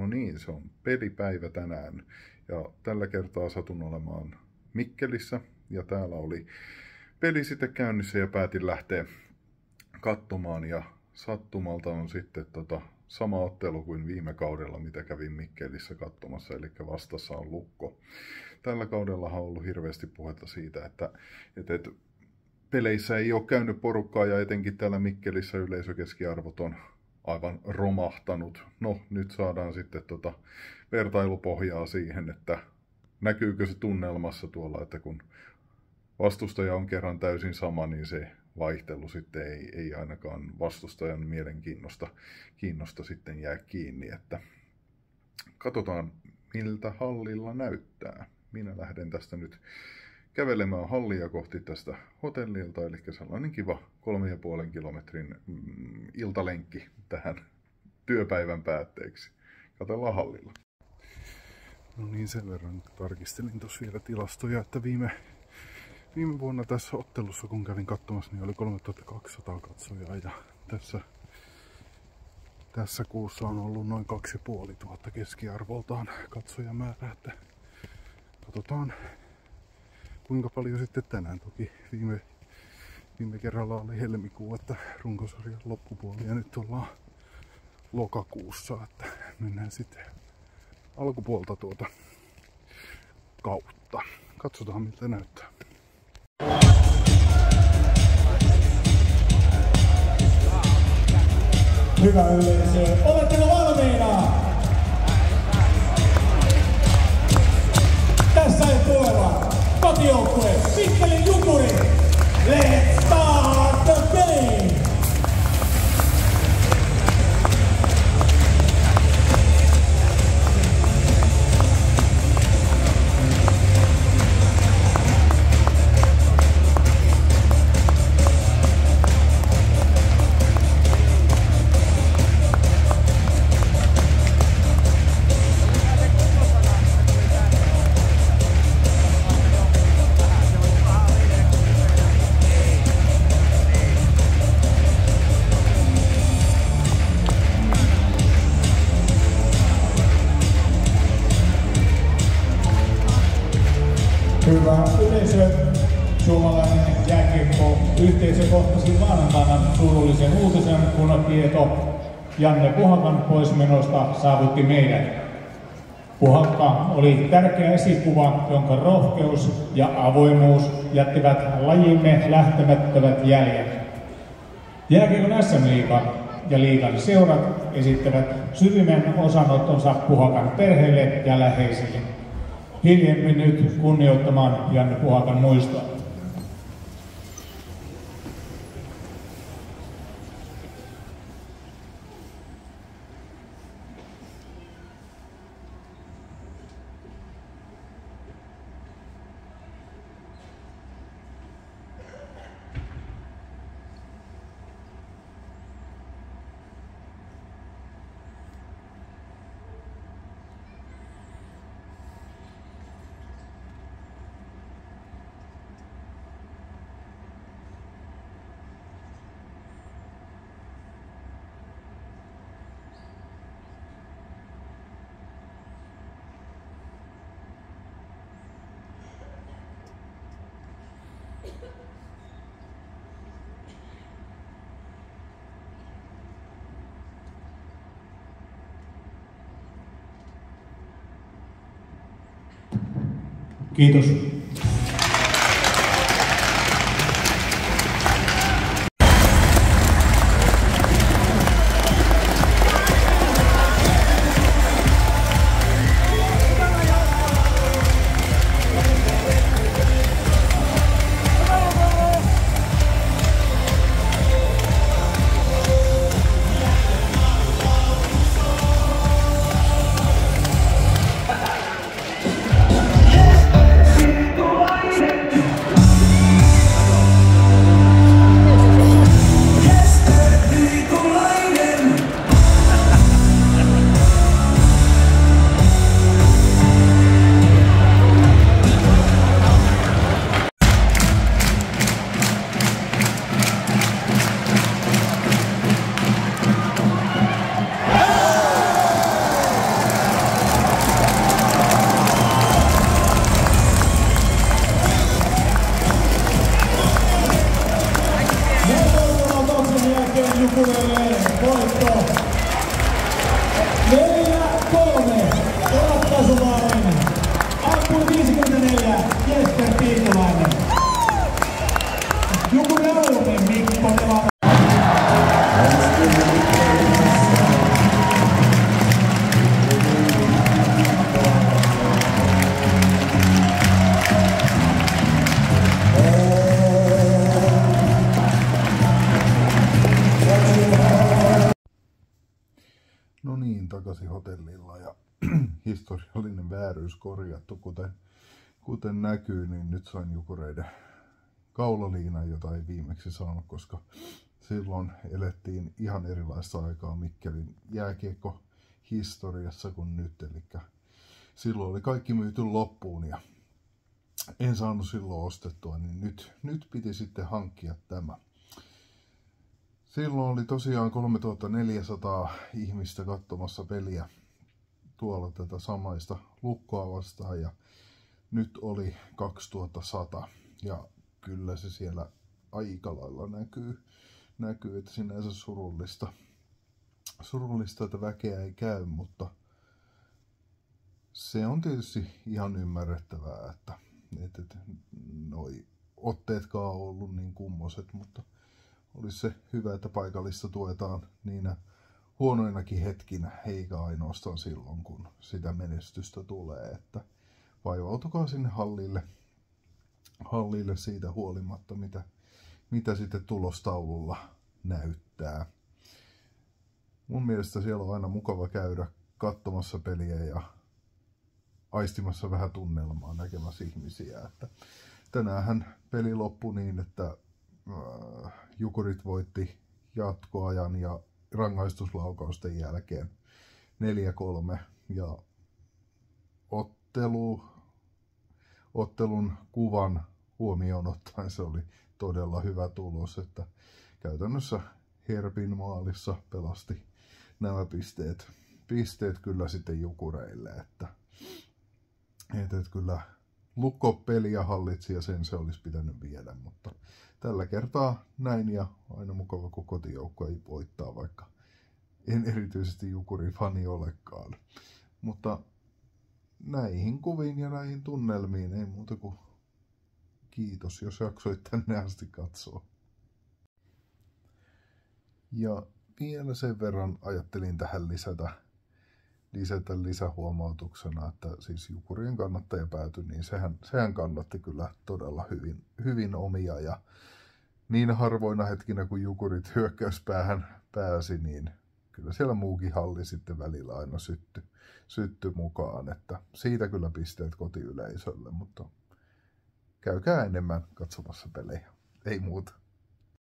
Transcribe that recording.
No niin, se on pelipäivä tänään ja tällä kertaa satun olemaan Mikkelissä ja täällä oli peli sitten käynnissä ja päätin lähteä katsomaan ja sattumalta on sitten sama ottelu kuin viime kaudella, mitä kävin Mikkelissä katsomassa, eli vastassa on Lukko. Tällä kaudellahan on ollut hirveästi puhetta siitä, että peleissä ei ole käynyt porukkaa ja etenkin täällä Mikkelissä yleisökeskiarvot on aivan romahtanut. No, nyt saadaan sitten vertailupohjaa siihen, että näkyykö se tunnelmassa tuolla, että kun vastustaja on kerran täysin sama, niin se vaihtelu sitten ei ainakaan vastustajan mielenkiinnosta sitten jää kiinni. Että katsotaan, miltä hallilla näyttää. Minä lähden tästä nyt kävelemään hallia kohti tästä hotellilta, eli sellainen kiva 3,5 kilometrin iltalenkki tähän työpäivän päätteeksi. Katsellaan hallilla. No niin, sen verran tarkistelin tuossa vielä tilastoja, että viime vuonna tässä ottelussa, kun kävin katsomassa, niin oli 3200 katsojaa ja tässä kuussa on ollut noin 2500 keskiarvoltaan katsojamäärä, että katsotaan kuinka paljon sitten tänään. Toki viime kerralla oli helmikuu, että runkosarjan loppupuoli ja nyt ollaan lokakuussa, että mennään sitten alkupuolta tuota kautta. Katsotaan miltä näyttää. Hyvä yleisö, oletteko valmiina? Tässä ei tuleva kotijoukkue, Mikkelin Jukuri. Let's start the game! Hyvä yleisö, suomalainen jääkiekko-yhteisö kohtasi maanantaina surullisen uutisen, kun tieto Janne Puhakan poismenosta saavutti meidät. Puhakka oli tärkeä esikuva, jonka rohkeus ja avoimuus jättivät lajimme lähtemättömät jäljet. Jääkiekon SM-liiga ja liigan seurat esittävät syvimmän osanottonsa Puhakan perheelle ja läheisille. Hiljemmin nyt kunnioittamaan Janne Puhakan muistoa. Kiitos. No niin, takaisin hotellilla ja historiallinen vääryys korjattu, kuten näkyy, niin nyt sain Jukureiden kaulaliinan, jota ei viimeksi saanut, koska silloin elettiin ihan erilaista aikaa Mikkelin jääkiekko-historiassa kuin nyt, eli silloin oli kaikki myyty loppuun ja en saanut silloin ostettua, niin nyt piti sitten hankkia tämä. Silloin oli tosiaan 3400 ihmistä katsomassa peliä tuolla tätä samaista lukkoa vastaan ja nyt oli 2100 ja kyllä se siellä aika lailla näkyy, että sinänsä surullista, että väkeä ei käy, mutta se on tietysti ihan ymmärrettävää, että noi otteetkaan on ollut niin kummoset, mutta olisi se hyvä, että paikallista tuetaan niinä huonoinakin hetkinä, eikä ainoastaan silloin, kun sitä menestystä tulee, että vaivautukaa sinne hallille siitä huolimatta, mitä sitten tulostaululla näyttää. Mun mielestä siellä on aina mukava käydä katsomassa peliä ja aistimassa vähän tunnelmaa, näkemässä ihmisiä. Että tänäänhän peli loppui niin, että Jukurit voitti jatkoajan ja rangaistuslaukausten jälkeen 4-3 ja ottelun kuvan huomioon ottaen se oli todella hyvä tulos, että käytännössä Herpin maalissa pelasti nämä pisteet kyllä sitten Jukureille, että kyllä Lukko-peliä hallitsi ja sen se olisi pitänyt viedä, mutta tällä kertaa näin ja aina mukava, kun kotijoukko ei voittaa, vaikka en erityisesti Jukuri-fani olekaan. Mutta näihin kuviin ja näihin tunnelmiin ei muuta kuin kiitos, jos jaksoit tänne asti katsoa. Ja vielä sen verran ajattelin tähän lisätä lisähuomautuksena, että siis Jukurien kannattaja päätyi, niin sehän kannatti kyllä todella hyvin omia ja niin harvoina hetkinä kun Jukurit hyökkäyspäähän pääsi, niin kyllä siellä muukin halli sitten välillä aina syttyi mukaan, että siitä kyllä pisteet kotiyleisölle, mutta käykää enemmän katsomassa pelejä, ei muuta.